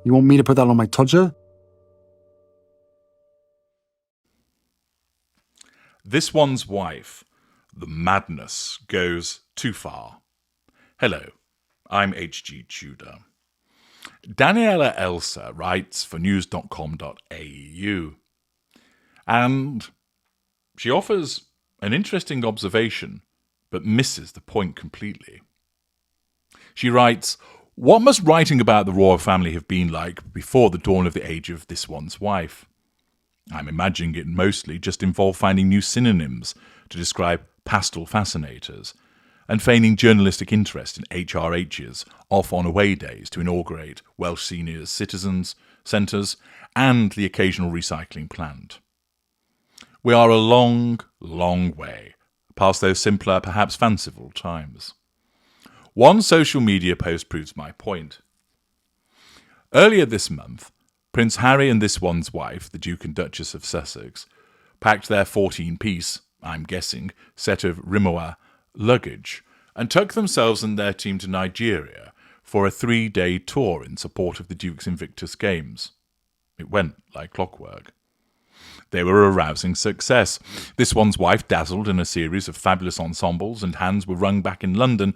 You want me to put that on my todger? This One's Wife. The madness goes too far. Hello, I'm H.G. Tudor. Daniela Elsa writes for news.com.au, and she offers an interesting observation, but misses the point completely. She writes, "What must writing about the royal family have been like before the dawn of the age of This One's Wife? I'm imagining it mostly just involved finding new synonyms to describe pastoral fascinators, and feigning journalistic interest in HRHs off on away days to inaugurate Welsh seniors' citizens' centres and the occasional recycling plant. We are a long, long way past those simpler, perhaps fanciful times." One social media post proves my point. Earlier this month, Prince Harry and This One's Wife, the Duke and Duchess of Sussex, packed their 14-piece, I'm guessing, set of Rimowa luggage and took themselves and their team to Nigeria for a 3-day tour in support of the Duke's Invictus Games. It went like clockwork. They were a rousing success. This One's Wife dazzled in a series of fabulous ensembles, and hands were wrung back in London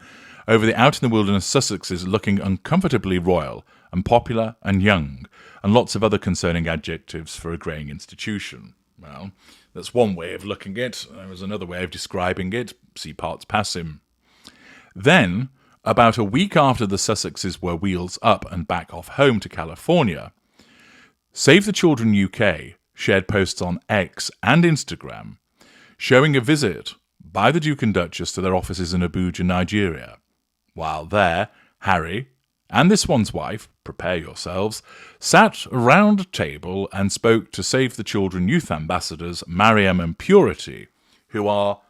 over the out-in-the-wilderness Sussexes looking uncomfortably royal and popular and young, and lots of other concerning adjectives for a greying institution. Well, that's one way of looking at it. There was another way of describing it. See parts passim. Then, about a week after the Sussexes were wheels up and back off home to California, Save the Children UK shared posts on X and Instagram showing a visit by the Duke and Duchess to their offices in Abuja, Nigeria. While there, Harry and This One's Wife, prepare yourselves, sat around a table and spoke to Save the Children youth ambassadors Mariam and Purity, who are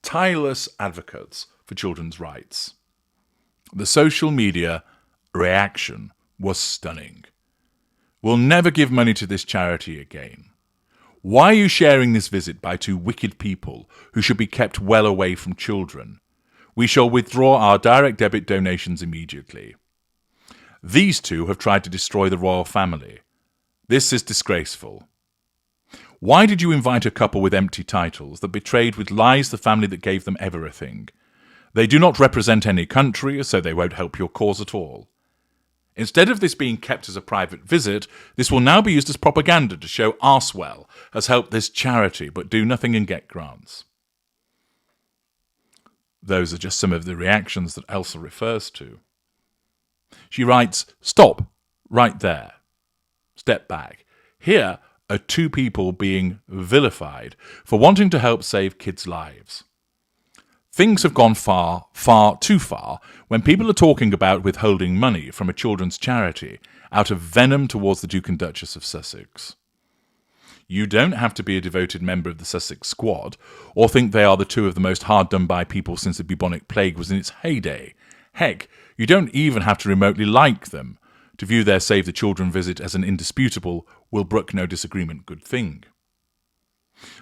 tireless advocates for children's rights. The social media reaction was stunning. "We'll never give money to this charity again. Why are you sharing this visit by two wicked people who should be kept well away from children? We shall withdraw our direct debit donations immediately. These two have tried to destroy the royal family. This is disgraceful. Why did you invite a couple with empty titles that betrayed with lies the family that gave them everything? They do not represent any country, so they won't help your cause at all. Instead of this being kept as a private visit, this will now be used as propaganda to show Arswell has helped this charity but do nothing and get grants." Those are just some of the reactions that Elsa refers to. She writes, "Stop, right there. Step back. Here are two people being vilified for wanting to help save kids' lives. Things have gone far, far too far when people are talking about withholding money from a children's charity out of venom towards the Duke and Duchess of Sussex. You don't have to be a devoted member of the Sussex squad or think they are the two of the most hard-done-by people since the bubonic plague was in its heyday. Heck, you don't even have to remotely like them to view their Save the Children visit as an indisputable, will brook no disagreement good thing.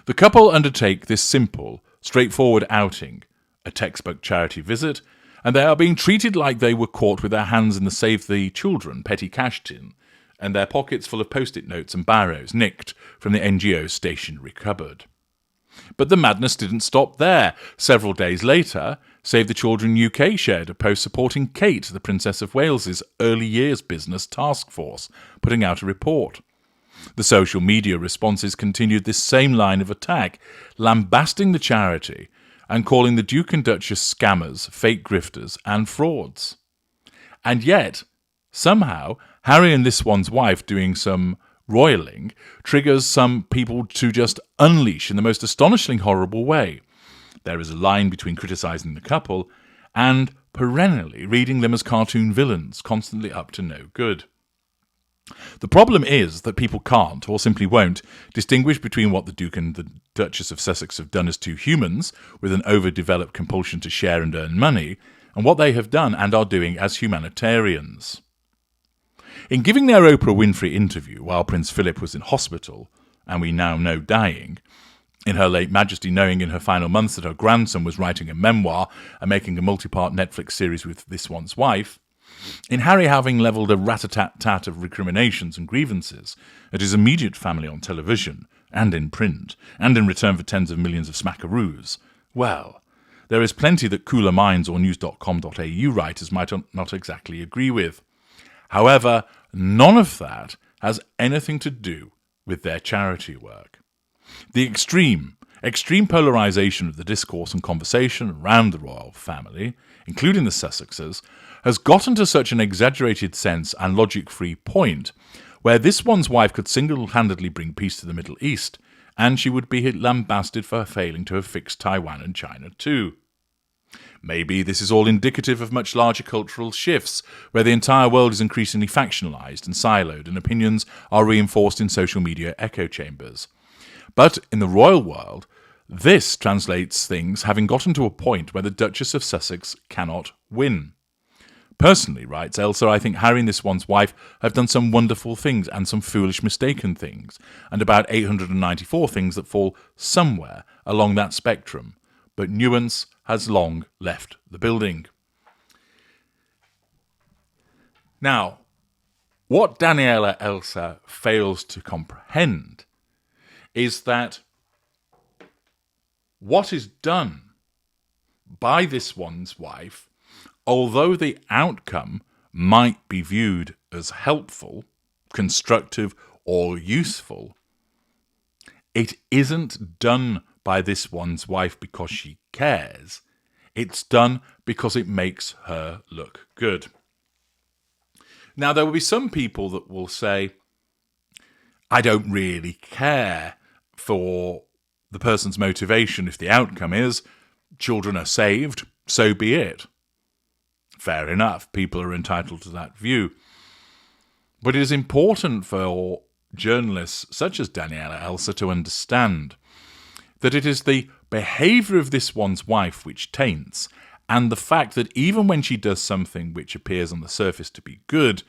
The couple undertake this simple, straightforward outing, a textbook charity visit, and they are being treated like they were caught with their hands in the Save the Children petty cash tin and their pockets full of post-it notes and barrows nicked from the NGO's stationery cupboard. But the madness didn't stop there. Several days later, Save the Children UK shared a post supporting Kate, the Princess of Wales's early years business task force, putting out a report. The social media responses continued this same line of attack, lambasting the charity and calling the Duke and Duchess scammers, fake grifters, and frauds. And yet, somehow, Harry and This One's Wife doing some royaling triggers some people to just unleash in the most astonishingly horrible way. There is a line between criticising the couple and perennially reading them as cartoon villains, constantly up to no good. The problem is that people can't, or simply won't, distinguish between what the Duke and the Duchess of Sussex have done as two humans, with an overdeveloped compulsion to share and earn money, and what they have done and are doing as humanitarians. In giving their Oprah Winfrey interview while Prince Philip was in hospital, and we now know dying, in her late majesty knowing in her final months that her grandson was writing a memoir and making a multi-part Netflix series with This One's Wife, in Harry having levelled a rat-a-tat-tat of recriminations and grievances at his immediate family on television and in print, and in return for tens of millions of smackaroos, well, there is plenty that cooler minds or news.com.au writers might not exactly agree with. However, none of that has anything to do with their charity work. The extreme polarisation of the discourse and conversation around the royal family, including the Sussexes, has gotten to such an exaggerated sense and logic-free point where this one's wife could single-handedly bring peace to the Middle East, and she would be lambasted for failing to have fixed Taiwan and China too. Maybe this is all indicative of much larger cultural shifts, where the entire world is increasingly factionalised and siloed, and opinions are reinforced in social media echo chambers. But in the royal world, this translates things having gotten to a point where the Duchess of Sussex cannot win. Personally, writes Elsa, I think Harry and this one's wife have done some wonderful things and some foolish mistaken things, and about 894 things that fall somewhere along that spectrum. But nuance has long left the building. Now, what Daniela Elsa fails to comprehend is that what is done by this one's wife, although the outcome might be viewed as helpful, constructive, or useful, it isn't done by this one's wife because she cares. It's done because it makes her look good. Now, there will be some people that will say, I don't really care for the person's motivation if the outcome is children are saved, so be it. Fair enough, people are entitled to that view. But it is important for journalists such as Daniela Elsa to understand that it is the behaviour of this one's wife which taints, and the fact that even when she does something which appears on the surface to be good,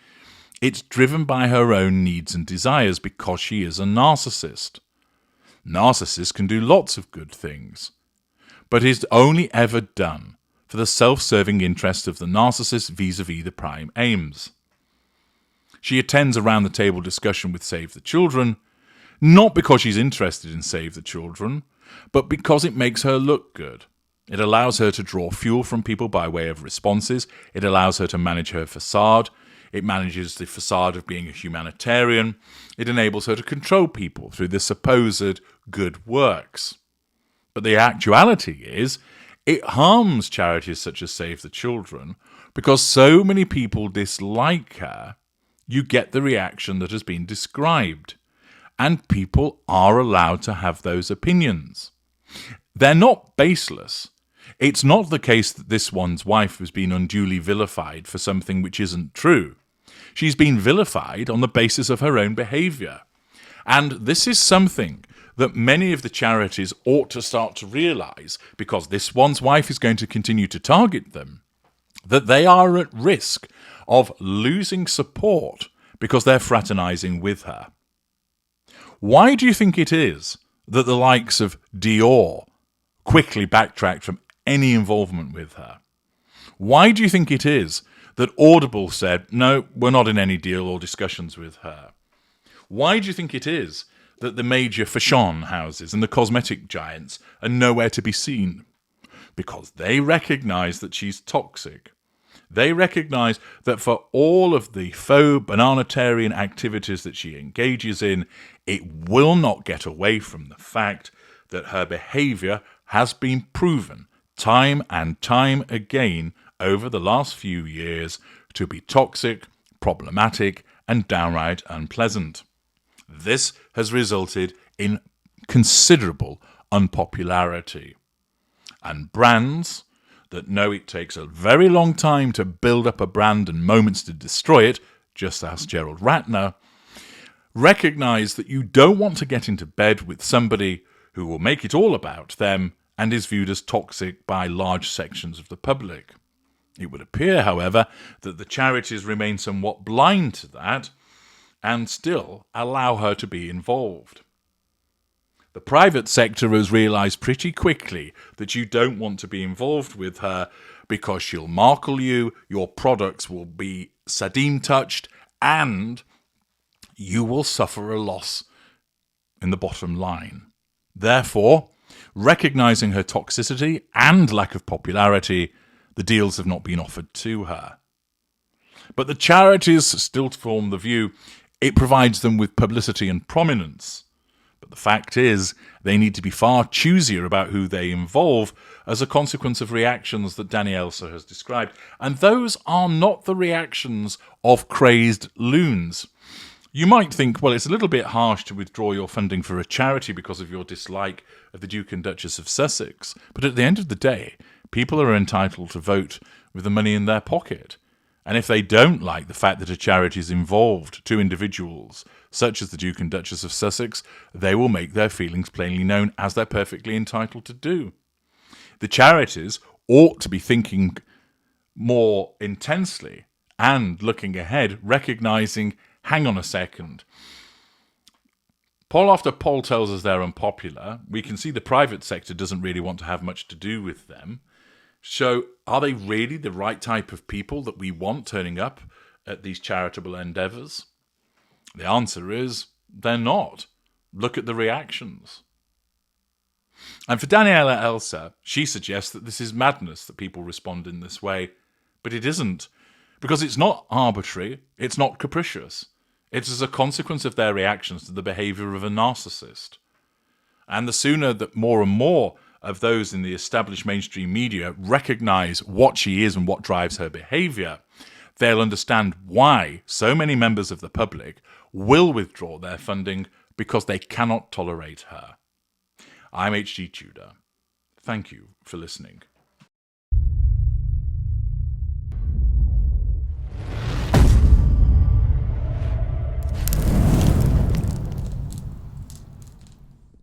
it's driven by her own needs and desires because she is a narcissist. Narcissists can do lots of good things, but is only ever done for the self-serving interests of the narcissist vis-à-vis the prime aims. She attends a round-the-table discussion with Save the Children, not because she's interested in Save the Children, but because it makes her look good. It allows her to draw fuel from people by way of responses. It allows her to manage her facade. It manages the facade of being a humanitarian. It enables her to control people through the supposed good works. But the actuality is, it harms charities such as Save the Children because so many people dislike her, you get the reaction that has been described. And people are allowed to have those opinions. They're not baseless. It's not the case that this one's wife has been unduly vilified for something which isn't true. She's been vilified on the basis of her own behaviour. And this is something that many of the charities ought to start to realise, because this one's wife is going to continue to target them, that they are at risk of losing support because they're fraternising with her. Why do you think it is that the likes of Dior quickly backtracked from any involvement with her? Why do you think it is that Audible said, no, we're not in any deal or discussions with her? Why do you think it is that the major fashion houses and the cosmetic giants are nowhere to be seen? Because they recognise that she's toxic. They recognise that for all of the faux bananitarian activities that she engages in, it will not get away from the fact that her behaviour has been proven time and time again over the last few years to be toxic, problematic, and downright unpleasant. This has resulted in considerable unpopularity. And brands that know it takes a very long time to build up a brand and moments to destroy it, just ask Gerald Ratner, recognise that you don't want to get into bed with somebody who will make it all about them and is viewed as toxic by large sections of the public. It would appear, however, that the charities remain somewhat blind to that and still allow her to be involved. The private sector has realised pretty quickly that you don't want to be involved with her because she'll Markle you, your products will be Sadim touched, and you will suffer a loss in the bottom line. Therefore, recognizing her toxicity and lack of popularity, the deals have not been offered to her. But the charities still form the view it provides them with publicity and prominence. But the fact is, they need to be far choosier about who they involve as a consequence of reactions that Danny Elsa has described. And those are not the reactions of crazed loons. You might think, well, it's a little bit harsh to withdraw your funding for a charity because of your dislike of the Duke and Duchess of Sussex. But at the end of the day, people are entitled to vote with the money in their pocket. And if they don't like the fact that a charity is involved to individuals, such as the Duke and Duchess of Sussex, they will make their feelings plainly known, as they're perfectly entitled to do. The charities ought to be thinking more intensely and looking ahead, recognising, hang on a second, poll after poll tells us they're unpopular. We can see the private sector doesn't really want to have much to do with them. So are they really the right type of people that we want turning up at these charitable endeavours? The answer is they're not. Look at the reactions. And for Daniela Elsa, she suggests that this is madness that people respond in this way. But it isn't, because it's not arbitrary, it's not capricious. It's as a consequence of their reactions to the behaviour of a narcissist. And the sooner that more and more of those in the established mainstream media recognise what she is and what drives her behaviour, they'll understand why so many members of the public will withdraw their funding because they cannot tolerate her. I'm H.G. Tudor. Thank you for listening.